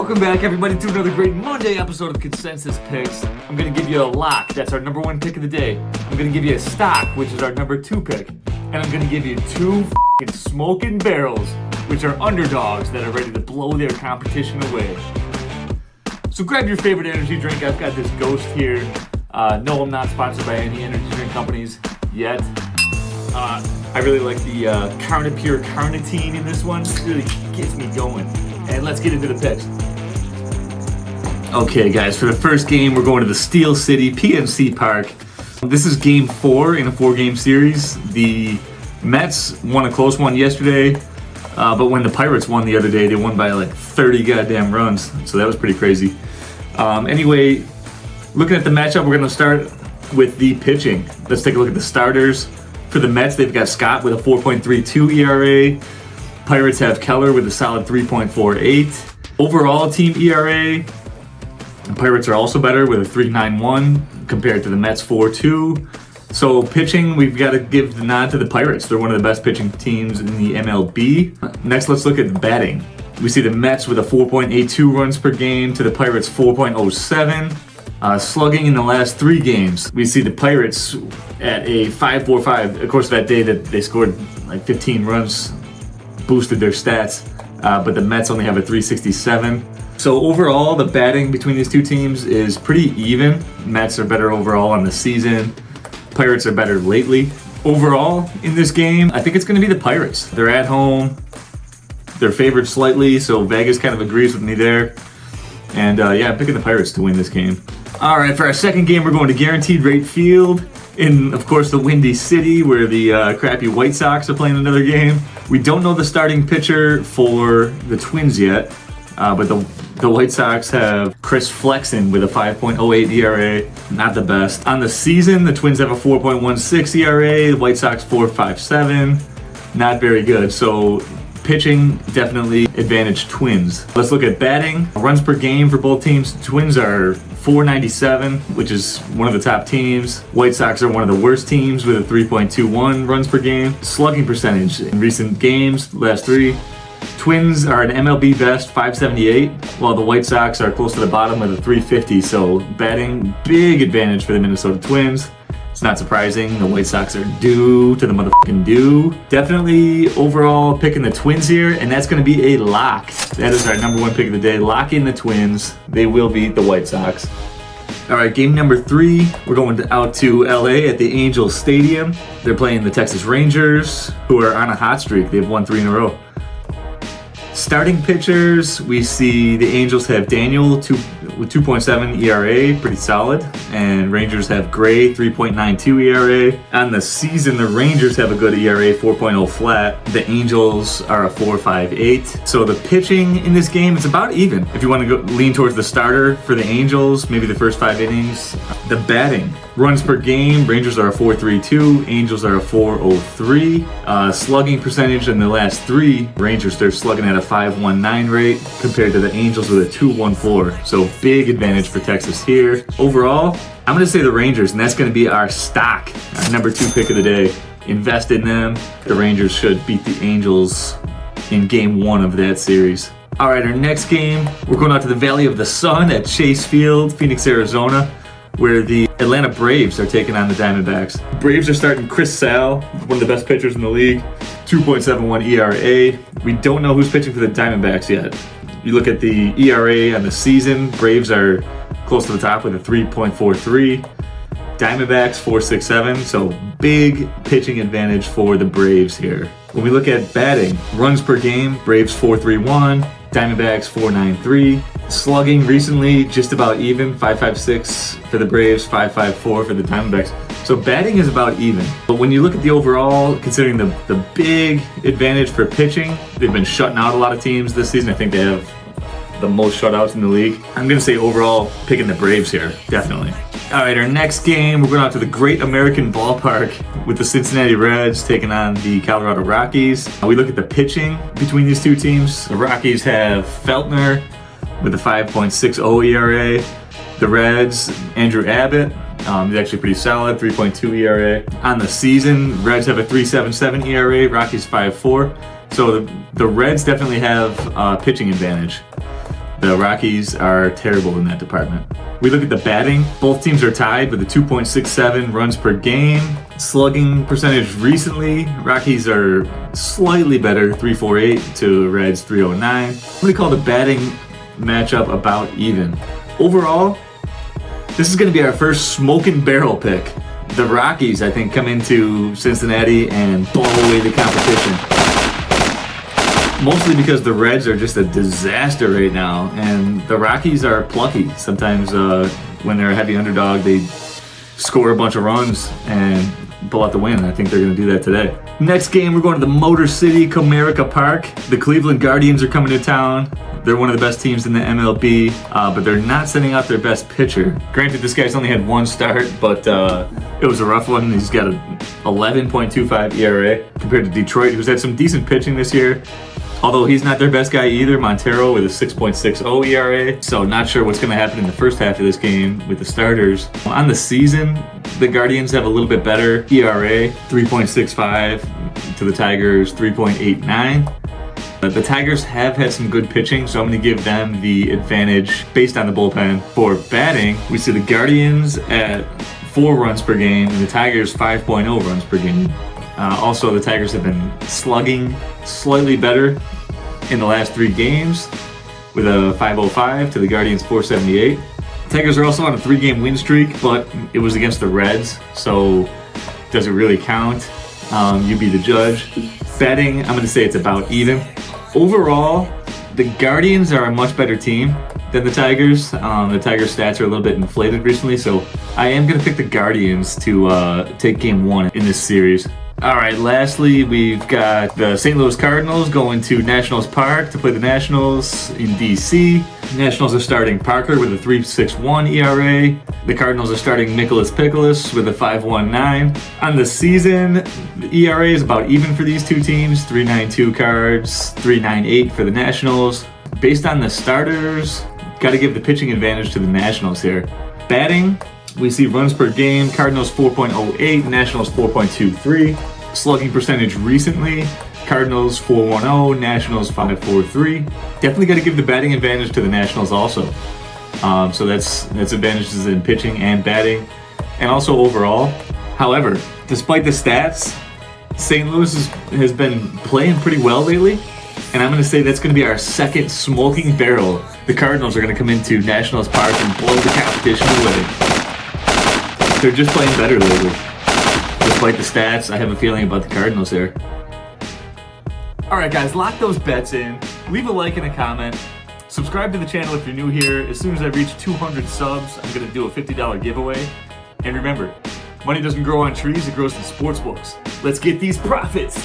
Welcome back, everybody, to another great Monday episode of Consensus Picks. I'm going to give you a lock. That's our number one pick of the day. I'm going to give you a stock, which is our number two pick. And I'm going to give you two f***ing smoking barrels, which are underdogs that are ready to blow their competition away. So grab your favorite energy drink. I've got this Ghost here. No, I'm not sponsored by any energy drink companies yet. I really like the Pure Carnitine in this one. It really gets me going. And let's get into the picks. Okay, guys, for the first game, we're going to the Steel City PNC Park. This is game 4 in a 4-game series. The Mets won a close one yesterday, but when the Pirates won the other day, they won by like 30 goddamn runs. So that was pretty crazy. Anyway, looking at the matchup, we're going to start with the pitching. Let's take a look at the starters. For the Mets, they've got Scott with a 4.32 ERA. Pirates have Keller with a solid 3.48. Overall team ERA, the Pirates are also better with a 3.91 compared to the Mets 4.2. So pitching, we've got to give the nod to the Pirates. They're one of the best pitching teams in the MLB. Next, let's look at batting. We see the Mets with a 4.82 runs per game to the Pirates 4.07. Slugging in the last 3 games, we see the Pirates at a 5.45. Of course, that day that they scored like 15 runs boosted their stats, but the Mets only have a 3.67. So overall, the batting between these two teams is pretty even. Mets are better overall on the season. Pirates are better lately. Overall, in this game, I think it's going to be the Pirates. They're at home. They're favored slightly, so Vegas kind of agrees with me there. And yeah, I'm picking the Pirates to win this game. All right, for our second game, we're going to Guaranteed Rate Field in, of course, the Windy City, where the crappy White Sox are playing another game. We don't know the starting pitcher for the Twins yet, but the White Sox have Chris Flexen with a 5.08 ERA, not the best. On the season, the Twins have a 4.16 ERA, the White Sox 4.57, not very good. So pitching, definitely advantage Twins. Let's look at batting. Runs per game for both teams. Twins are 497, which is one of the top teams. White Sox are one of the worst teams with a 3.21 runs per game. Slugging percentage in recent games, last 3. Twins are an MLB best, 578, while the White Sox are close to the bottom with a 350. So batting, big advantage for the Minnesota Twins. It's not surprising. The White Sox are due to the motherfucking due. Definitely overall picking the Twins here, and that's going to be a lock. That is our number one pick of the day. Lock in the Twins. They will beat the White Sox. All right, game number 3. We're going out to LA at the Angels Stadium. They're playing the Texas Rangers, who are on a hot streak. They've won 3 in a row. Starting pitchers, we see the Angels have Daniel with 2.7 ERA, pretty solid, and Rangers have Gray, 3.92 ERA. On the season, the Rangers have a good ERA, 4.0 flat. The Angels are a 4.58. So the pitching in this game, it's about even. If you want to lean towards the starter for the Angels, maybe the first 5 innings. The batting, runs per game, Rangers are a 4.32, Angels are a 4.03. Slugging percentage in the last 3, Rangers, they're slugging at a 5.19 rate compared to the Angels with a 2.14. So big advantage for Texas here. Overall, I'm going to say the Rangers, and that's going to be our stock, our number 2 pick of the day. Invest in them. The Rangers should beat the Angels in game 1 of that series. All right, our next game, we're going out to the Valley of the Sun at Chase Field, Phoenix, Arizona, where the Atlanta Braves are taking on the Diamondbacks. Braves are starting Chris Sale, one of the best pitchers in the league, 2.71 ERA. We don't know who's pitching for the Diamondbacks yet. You look at the ERA on the season, Braves are close to the top with a 3.43. Diamondbacks 4.67, so big pitching advantage for the Braves here. When we look at batting, runs per game, Braves 4.31, Diamondbacks 4.93. Slugging recently just about even, 5.56 for the Braves, 5.54 for the Diamondbacks. So batting is about even. But when you look at the overall, considering the big advantage for pitching, they've been shutting out a lot of teams this season. I think they have the most shutouts in the league. I'm going to say overall picking the Braves here, definitely. All right, our next game, we're going out to the Great American Ballpark with the Cincinnati Reds taking on the Colorado Rockies. We look at the pitching between these two teams. The Rockies have Feltner with a 5.60 ERA. The Reds, Andrew Abbott, he's actually pretty solid, 3.2 ERA. On the season, Reds have a 3.77 ERA, Rockies 5.4. So the Reds definitely have pitching advantage. The Rockies are terrible in that department. We look at the batting. Both teams are tied with a 2.67 runs per game. Slugging percentage recently, Rockies are slightly better, 3.48 to Reds 3.09. I'm going to call the batting matchup about even. Overall, this is going to be our first smoking barrel pick. The Rockies, I think, come into Cincinnati and blow away the competition. Mostly because the Reds are just a disaster right now, and the Rockies are plucky. Sometimes when they're a heavy underdog, they score a bunch of runs and pull out the win. I think they're going to do that today. Next game, we're going to the Motor City Comerica Park. The Cleveland Guardians are coming to town. They're one of the best teams in the MLB, but they're not sending out their best pitcher. Granted, this guy's only had one start, but it was a rough one. He's got an 11.25 ERA compared to Detroit, who's had some decent pitching this year. Although he's not their best guy either, Montero with a 6.60 ERA. So not sure what's going to happen in the first half of this game with the starters. On the season, the Guardians have a little bit better ERA, 3.65 to the Tigers, 3.89. The Tigers have had some good pitching, so I'm going to give them the advantage based on the bullpen. For batting, we see the Guardians at 4 runs per game and the Tigers 5.0 runs per game. Also, the Tigers have been slugging slightly better in the last 3 games with a 5.05 to the Guardians 4.78. Tigers are also on a 3-game win streak, but it was against the Reds, so does it really count? You be the judge. Batting, I'm going to say it's about even. Overall, the Guardians are a much better team than the Tigers. The Tigers' stats are a little bit inflated recently, so I am going to pick the Guardians to take game 1 in this series. All right, lastly, we've got the St. Louis Cardinals going to Nationals Park to play the Nationals in D.C. Nationals are starting Parker with a 3.61 ERA. The Cardinals are starting Nicholas Pickles with a 5.19. On the season, the ERA is about even for these two teams, 3.92 Cards, 3.98 for the Nationals. Based on the starters, got to give the pitching advantage to the Nationals here. Batting, we see runs per game, Cardinals 4.08, Nationals 4.23. Slugging percentage recently, Cardinals 4.10, Nationals 5.43. Definitely got to give the batting advantage to the Nationals also. So that's advantages in pitching and batting, and also overall. However, despite the stats, St. Louis has been playing pretty well lately, and I'm going to say that's going to be our second smoking barrel. The Cardinals are going to come into Nationals Park and blow the competition away. They're just playing better lately. Despite the stats, I have a feeling about the Cardinals here. Alright guys, lock those bets in. Leave a like and a comment. Subscribe to the channel if you're new here. As soon as I reach 200 subs, I'm going to do a $50 giveaway. And remember, money doesn't grow on trees, it grows in sports books. Let's get these profits!